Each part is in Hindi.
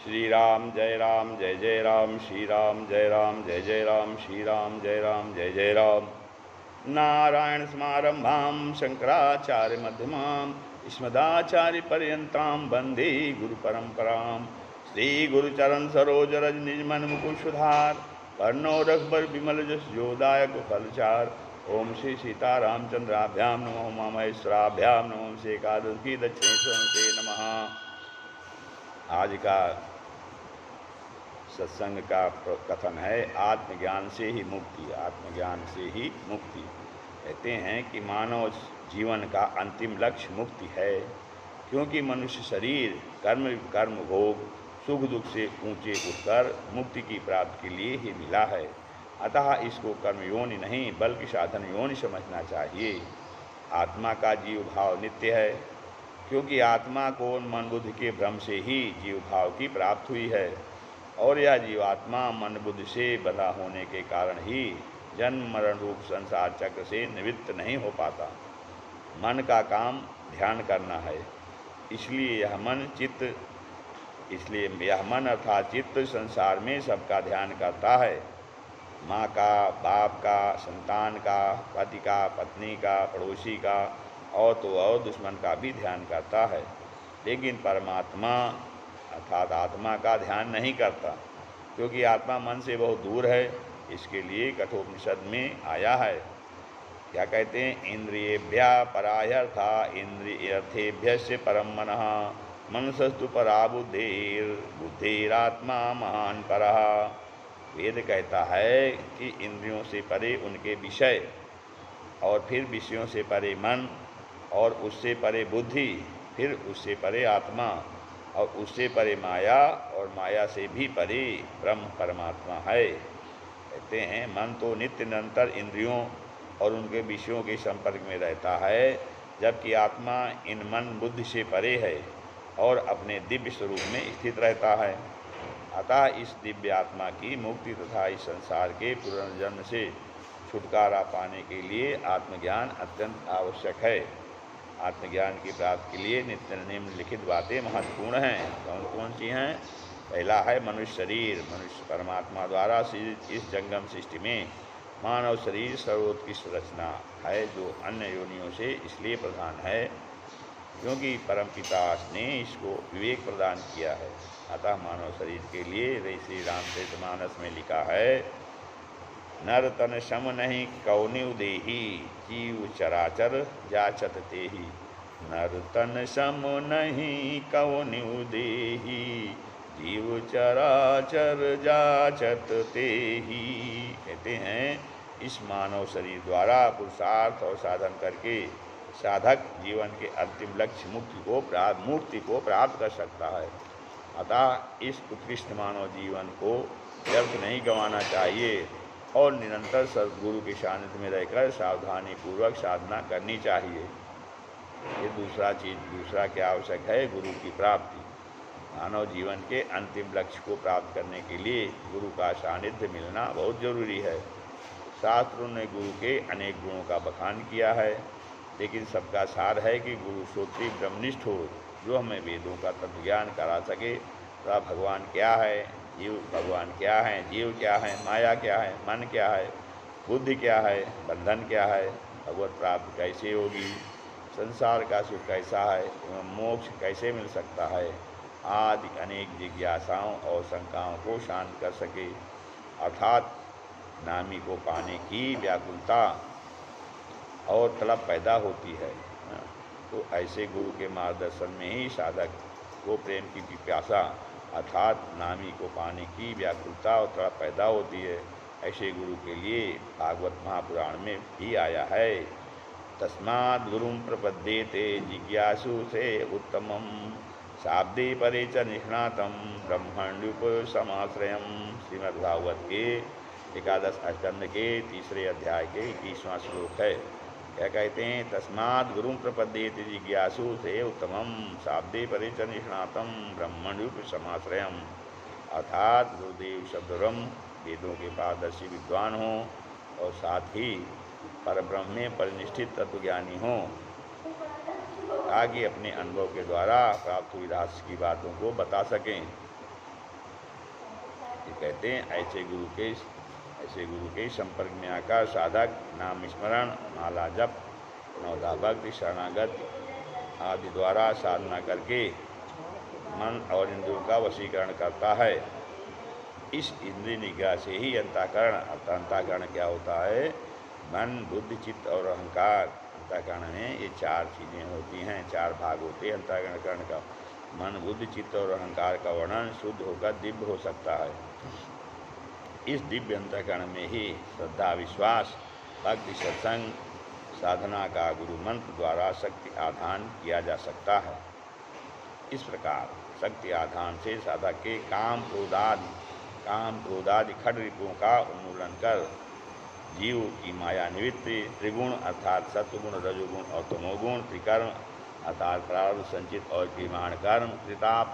श्री राम जय जय राम, श्री राम जय जय राम, श्री राम जय जय राम। नारायण समारंभां शंकराचार्य मध्यमां अस्मदाचार्य पर्यन्तां वन्दे गुरु परंपरां। श्री गुरुचरण सरोज रज निज मन मुकुर सुधार, वर्णो रघुबर विमल जस जोदायक फलचार। ओम श्री सीतारामचंद्राभ्याम नमो उमामहेश्वराभ्याम नमो श्री एकादशी दक्षिणेश्वर नमः। आज का सत्संग का कथन है आत्मज्ञान से ही मुक्ति, आत्मज्ञान से ही मुक्ति। कहते हैं कि मानव जीवन का अंतिम लक्ष्य मुक्ति है, क्योंकि मनुष्य शरीर कर्म भोग सुख दुख से ऊंचे उठकर मुक्ति की प्राप्ति के लिए ही मिला है। अतः इसको कर्म योनि नहीं बल्कि साधन योनि समझना चाहिए। आत्मा का जीव भाव नित्य है, क्योंकि आत्मा को मन बुद्धि के भ्रम से ही जीव भाव की प्राप्ति हुई है, और यह जीवात्मा मन बुद्धि से बंधा होने के कारण ही जन्म मरण रूप संसार चक्र से निवृत्त नहीं हो पाता। मन का काम ध्यान करना है, इसलिए यह मन अर्थात चित्त संसार में सबका ध्यान करता है। माँ का, बाप का, संतान का, पति का, पत्नी का, पड़ोसी का और तो और दुश्मन का भी ध्यान करता है, लेकिन परमात्मा अर्थात आत्मा का ध्यान नहीं करता, क्योंकि आत्मा मन से बहुत दूर है। इसके लिए कठोपनिषद में आया है, क्या कहते हैं, इंद्रियेभ्या परायर्था इंद्रियर्थेभ्यस्य परम मनः मनसस्तु परा बुद्धिरात्मा महान परः। वेद कहता है कि इंद्रियों से परे उनके विषय, और फिर विषयों से परे मन, और उससे परे बुद्धि, फिर उससे परे आत्मा, और उससे परे माया, और माया से भी परे ब्रह्म परमात्मा है। कहते हैं मन तो नित्य निरंतर इंद्रियों और उनके विषयों के संपर्क में रहता है, जबकि आत्मा इन मन बुद्धि से परे है और अपने दिव्य स्वरूप में स्थित रहता है। अतः इस दिव्य आत्मा की मुक्ति तथा इस संसार के पुनर्जन्म से छुटकारा पाने के लिए आत्मज्ञान अत्यंत आवश्यक है। आत्मज्ञान की प्राप्ति के लिए निम्नलिखित बातें महत्वपूर्ण हैं। कौन कौन सी हैं? पहला है मनुष्य शरीर। मनुष्य परमात्मा द्वारा इस जंगम सृष्टि में मानव शरीर सर्वोत्कृष्ट रचना है, जो अन्य योनियों से इसलिए प्रधान है क्योंकि परमपिता ने इसको विवेक प्रदान किया है। अतः मानव शरीर के लिए श्री रामचरितमानस में लिखा है, नर तन सम नहीं कौनिव देही जीव चराचर जाचत तेहि। नर तन सम नहीं कौनिव देही जीव चराचर जाचत तेहि। कहते हैं इस मानव शरीर द्वारा पुरुषार्थ और साधन करके साधक जीवन के अंतिम लक्ष्य मुक्ति को प्राप्त कर सकता है। अतः इस उत्कृष्ट मानव जीवन को व्यर्थ नहीं गंवाना चाहिए और निरंतर सद्गुरु के सानिध्य में रहकर सावधानी पूर्वक साधना करनी चाहिए। ये दूसरा क्या आवश्यक है? गुरु की प्राप्ति। मानव जीवन के अंतिम लक्ष्य को प्राप्त करने के लिए गुरु का सानिध्य मिलना बहुत जरूरी है। शास्त्रों ने गुरु के अनेक गुणों का बखान किया है, लेकिन सबका सार है कि गुरु श्रोत्री ब्रह्मनिष्ठ हो, जो हमें वेदों का तत्व ज्ञान करा सके। तो भगवान क्या है, भगवान क्या है, जीव क्या है, माया क्या है, मन क्या है, बुद्धि क्या है, बंधन क्या है, भगवत प्राप्ति कैसे होगी, संसार का सुख कैसा है एवं मोक्ष कैसे मिल सकता है, आदि अनेक जिज्ञासाओं और शंकाओं को शांत कर सके। अर्थात नामी को पाने की व्याकुलता और तलब पैदा होती है, तो ऐसे गुरु के मार्गदर्शन में ही साधक को प्रेम की पिपासा अर्थात नामी को पाने की व्याकुलता और तड़प पैदा होती है। ऐसे गुरु के लिए भागवत महापुराण में भी आया है, तस्माद् गुरुं प्रपद्येते जिज्ञासु से उत्तमं शाब्दे परे च निष्णातं ब्रह्मण्युपसमाश्रयम्। श्रीमद्भागवत के एकादश स्कंद के 3 अध्याय के 21वां श्लोक है। क्या कहते हैं? तस्माद् गुरुं प्रपद्येते जिज्ञासु से उत्तमं शाब्दे परे च निष्णातं ब्रह्मण्युपसमाश्रयम्। अर्थात गुरुदेव शब्दब्रह्म वेदों के पारदर्शी विद्वान हों और साथ ही परब्रह्म में परिनिष्ठित तत्वज्ञानी हों, ताकि अपने अनुभव के द्वारा प्राप्त हुई रहस्य की बातों को बता सकें। ये कहते हैं ऐसे गुरु के संपर्क में आकर साधक नाम स्मरण, माला जप, नवधा भक्ति, शरणागत आदि द्वारा साधना करके मन और इंद्रियों का वशीकरण करता है। इस इंद्रिय निग्रह से ही अंतःकरण, अंतःकरण क्या होता है? मन, बुद्धि, चित्त और अहंकार। अंतःकरण में ये चार चीज़ें होती हैं, चार भाग होते हैं अंतःकरण का। मन, बुद्धि, चित्त और अहंकार का वर्णन शुद्ध होकर दिव्य हो सकता है। इस दिव्य अंतःकरण में ही श्रद्धा, विश्वास, भक्ति, सत्संग, साधना का गुरु मंत्र द्वारा शक्ति आधान किया जा सकता है। इस प्रकार शक्ति आधान से साधक के काम क्रोधादि खड रिपुओं का उन्मूलन कर जीव की माया निवृत्ति, त्रिगुण अर्थात सत्वगुण, रजोगुण और तमोगुण, त्रिकर्म अर्थात प्रारब्ध, संचित और क्रियमाण कर्म, त्रिताप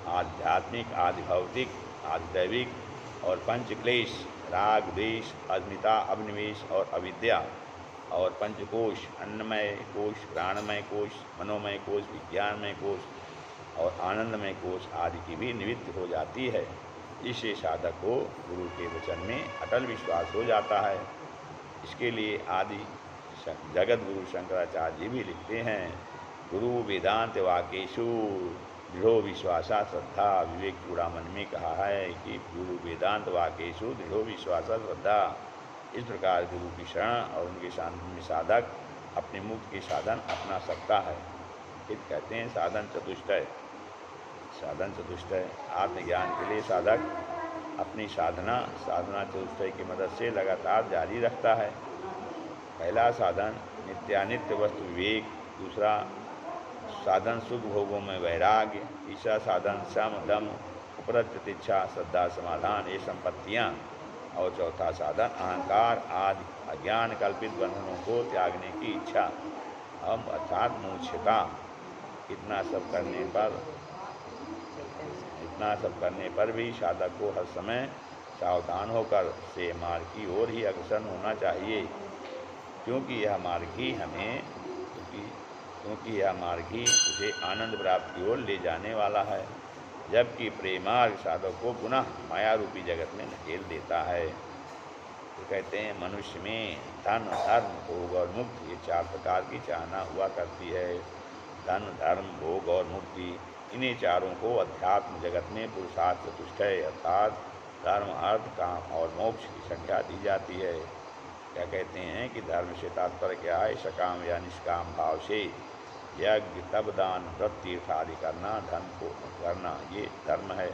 आध्यात्मिक, आदि भौतिक, आदि दैविक और पंचक्लेश राग, द्वेष, अस्मिता, अभिनिवेश और अविद्या और पंचकोश अन्नमय कोश, प्राणमय कोश, मनोमय कोश, विज्ञानमय कोश और आनंदमय कोश आदि की भी निवृत्ति हो जाती है। इससे साधक को गुरु के वचन में अटल विश्वास हो जाता है। इसके लिए आदि जगत गुरु शंकराचार्य जी भी लिखते हैं, गुरु वेदांत वाकेशु दृढ़ो विश्वासा श्रद्धा। विवेक चूड़ामणि में कहा है कि गुरु वेदांत वाकेशु दृढ़ो विश्वासा श्रद्धा। इस प्रकार गुरु की शरण और उनके सानिध्य में साधक अपने मुक्ति के साधन अपना सकता है। फिर कहते हैं साधन चतुष्टय। साधन चतुष्टय आत्मज्ञान के लिए साधक अपनी साधना चतुष्टय की मदद से लगातार जारी रखता है। पहला साधन नित्यानित्य वस्तु विवेक, दूसरा साधन सुख भोगों में वैराग्य, तीसरा साधन सम दम उपरत प्रतीक्षा श्रद्धा समाधान ये संपत्तियाँ, और चौथा साधन अहंकार आदि अज्ञान कल्पित बंधनों को त्यागने की इच्छा हम अर्थात मोक्ष। इतना सब करने पर भी साधक को हर समय सावधान होकर से मार्ग की ओर ही अग्रसर होना चाहिए, क्योंकि यह मार्ग ही उसे आनंद प्राप्ति की ओर ले जाने वाला है, जबकि प्रेमार्ग साधक को पुनः माया रूपी जगत में धकेल देता है। तो कहते हैं मनुष्य में धन, धर्म, भोग और मुक्ति ये चार प्रकार की चाहना हुआ करती है। धन, धर्म, भोग और मुक्ति, इन्हीं चारों को अध्यात्म जगत में पुरुषार्थ चतुष्टय अर्थात धर्म, अर्थ, काम और मोक्ष की संख्या दी जाती है। क्या कहते हैं कि धर्म से तात्पर्य क्या है? सकाम या निष्काम भाव से यज्ञ, तप, दान, व्रत, तीर्थ आदि करना, धन को करना, ये धर्म है।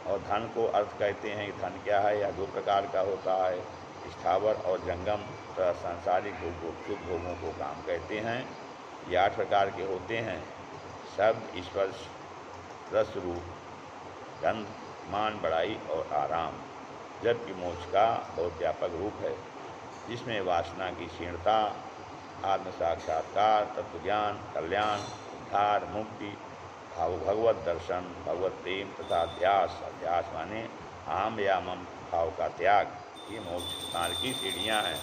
और धन को अर्थ कहते हैं। धन क्या है? यह दो प्रकार का होता है, स्थावर और जंगम तथा सांसारिक शुभ भोगों को काम कहते हैं। ये 8 प्रकार के होते हैं, शब्द, स्पर्श, रस, रूप, गंध, मान, बड़ाई और आराम। जबकि मोक्ष का बहुत व्यापक रूप है, जिसमें वासना की क्षीणता, आत्म साक्षात्कार, तत्वज्ञान, कल्याण, उद्धार, मुक्ति, भगवत दर्शन, भगवत प्रेम तथा अध्यास। अध्यास माने आम या मम भाव का त्याग। ये मोक्ष मार्ग की सीढ़ियाँ हैं।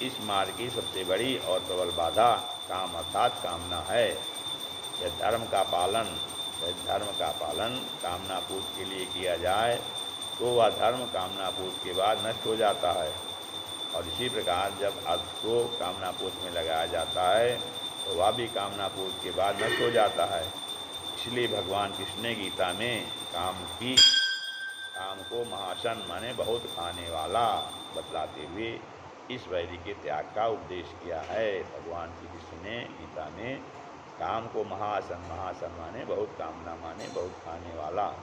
इस मार्ग की सबसे बड़ी और प्रबल बाधा काम अर्थात कामना है। यह धर्म का पालन कामना पूर्ति के लिए किया जाए तो वह धर्म कामना पूर्ति के बाद नष्ट हो जाता है, और इसी प्रकार जब अर्थ को कामना पूर्ति में लगाया जाता है तो वह भी कामना पूर्ति के बाद नष्ट हो जाता है। इसलिए भगवान कृष्ण ने गीता में काम को महासन माने बहुत खाने वाला बतलाते हुए इस वैरी के त्याग का उपदेश किया है। भगवान श्री कृष्ण ने गीता में काम को महासन माने बहुत कामना माने बहुत खाने वाला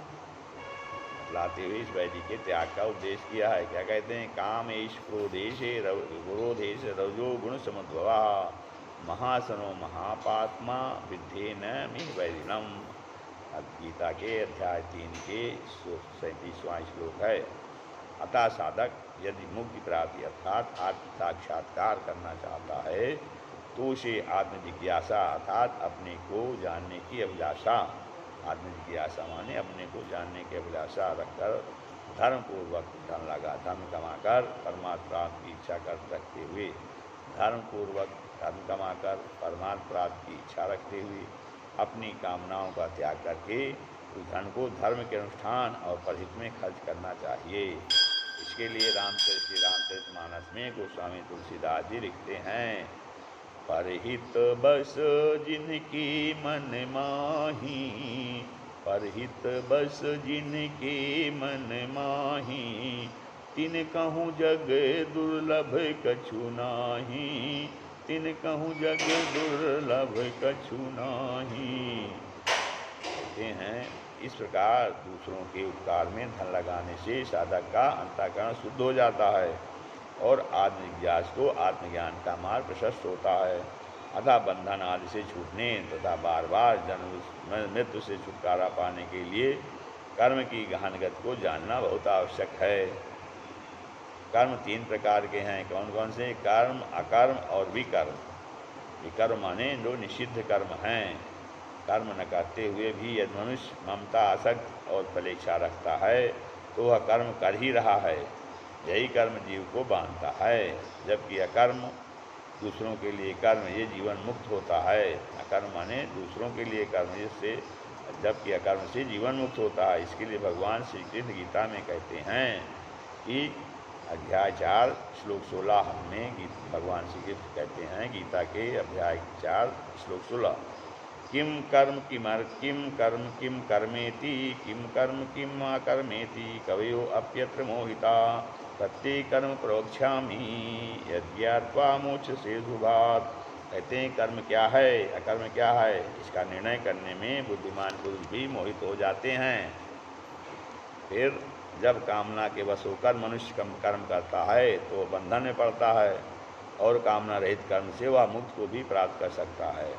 बतलाते हुए इस वैरी के त्याग का उपदेश किया है। क्या कहते हैं? काम ईश क्रोधेश रजो गुण समुद्भवा महासनो महापात्मा विद्धे न मिह वैरिणम। गीता के अध्याय 3 के 37वां श्लोक है। अतः साधक यदि मुक्ति प्राप्ति अर्थात आत्म साक्षात्कार करना चाहता है तो उसे आत्मजिज्ञासा अर्थात अपने को जानने की अभिलाषा, आत्मजिज्ञासा माने अपने को जानने की अभिलाषा रखकर धर्मपूर्वक धर्म कमाकर परमात्मा प्राप्ति की इच्छा रखते हुए धर्म कमाकर परमात्मा प्राप्ति की इच्छा रखते हुए अपनी कामनाओं का त्याग करके उस धन को धर्म के अनुष्ठान और परहित में खर्च करना चाहिए। इसके लिए श्री रामचरितमानस में गोस्वामी तुलसीदास जी लिखते हैं, परहित बस जिनकी मन माही, परहित बस जिनके मन माही, तिन कहूँ जग दुर्लभ कछु नाही, तिन कहूँ जग दुर्लभ कछु नाही। कहते हैं इस प्रकार दूसरों के उपकार में धन लगाने से साधक का अंतःकरण शुद्ध हो जाता है और आत्मजिज्ञास को आत्मज्ञान का मार्ग प्रशस्त होता है। अतः बंधन आदि से छूटने तथा बार बार जन्म मृत्यु से छुटकारा पाने के लिए कर्म की गहन गति को जानना बहुत आवश्यक है। कर्म 3 प्रकार के हैं। कौन कौन से? कर्म, अकर्म और विकर्म। विकर्म माने जो निषिद्ध कर्म हैं। कर्म न करते हुए भी यदि मनुष्य ममता, आसक्त और फलेच्छा रखता है तो वह कर्म कर ही रहा है। यही कर्म जीव को बांधता है। जबकि अकर्म, दूसरों के लिए कर्म, ये जीवन मुक्त होता है। अकर्म माने दूसरों के लिए कर्म, जिससे जबकि अकर्म से जीवन मुक्त होता है। इसके लिए भगवान श्री कृष्ण गीता में कहते हैं कि अध्याय 4 श्लोक 16 में भगवान श्री कृष्ण कहते हैं गीता के अध्याय 4 श्लोक 16, किम कर्म किम कर्मेति, किम कर्म किम अकर्मेति, कवयो अप्यत्र मोहिता, प्रत्येक कर्म प्रोक्ष्यामि यज्ञात्वा मोक्षसे शुभात्। कहते हैं कर्म क्या है, अकर्म क्या है, इसका निर्णय करने में बुद्धिमान पुरुष भी मोहित हो जाते हैं। फिर जब कामना के वश होकर मनुष्य कर्म करता है तो बंधन में पड़ता है और कामना रहित कर्म से वह मुक्त को भी प्राप्त कर सकता है।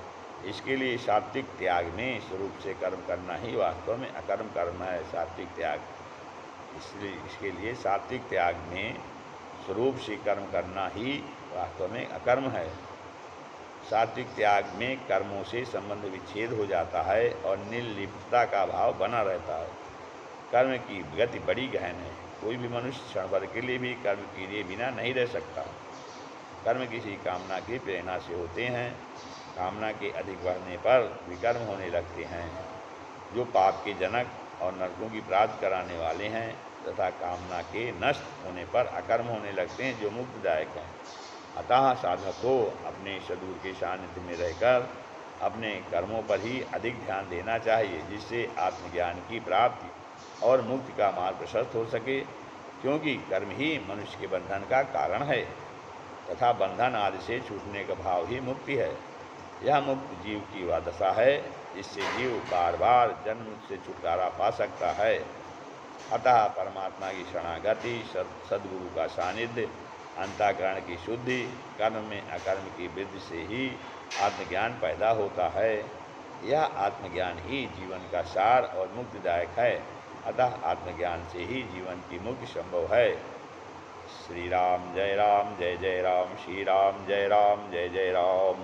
इसके लिए सात्विक त्याग में स्वरूप से कर्म करना ही वास्तव में अकर्म कर्म है। सात्विक त्याग, इसलिए इसके लिए सात्विक त्याग में स्वरूप से कर्म करना ही वास्तव में अकर्म है। सात्विक त्याग में कर्मों से संबंध विच्छेद हो जाता है और निर्लिप्तता का भाव बना रहता है। कर्म की गति बड़ी गहन है। कोई भी मनुष्य क्षण भर के लिए भी कर्म किए बिना नहीं रह सकता। कर्म किसी कामना की प्रेरणा से होते हैं। कामना के अधिक बढ़ने पर विकर्म होने लगते हैं, जो पाप के जनक और नरकों की प्राप्ति कराने वाले हैं, तथा कामना के नष्ट होने पर अकर्म होने लगते हैं, जो मुक्तिदायक हैं। अतः साधक को अपने सद्गुरु के सानिध्य में रहकर अपने कर्मों पर ही अधिक ध्यान देना चाहिए, जिससे आत्मज्ञान की प्राप्ति और मुक्ति का मार्ग प्रशस्त हो सके। क्योंकि कर्म ही मनुष्य के बंधन का कारण है तथा बंधन आदि से छूटने का भाव ही मुक्ति है। यह मुक्त जीव की वह दशा है जिससे जीव बार बार जन्म से छुटकारा पा सकता है। अतः परमात्मा की शरणागति, सद्गुरु का सानिध्य, अंतःकरण की शुद्धि, कर्म में अकर्म की वृद्धि से ही आत्मज्ञान पैदा होता है। यह आत्मज्ञान ही जीवन का सार और मुक्तिदायक है। अतः आत्मज्ञान से ही जीवन की मुक्ति संभव है। श्री राम जय राम, जय जय राम, श्री राम जय राम, जय जय राम।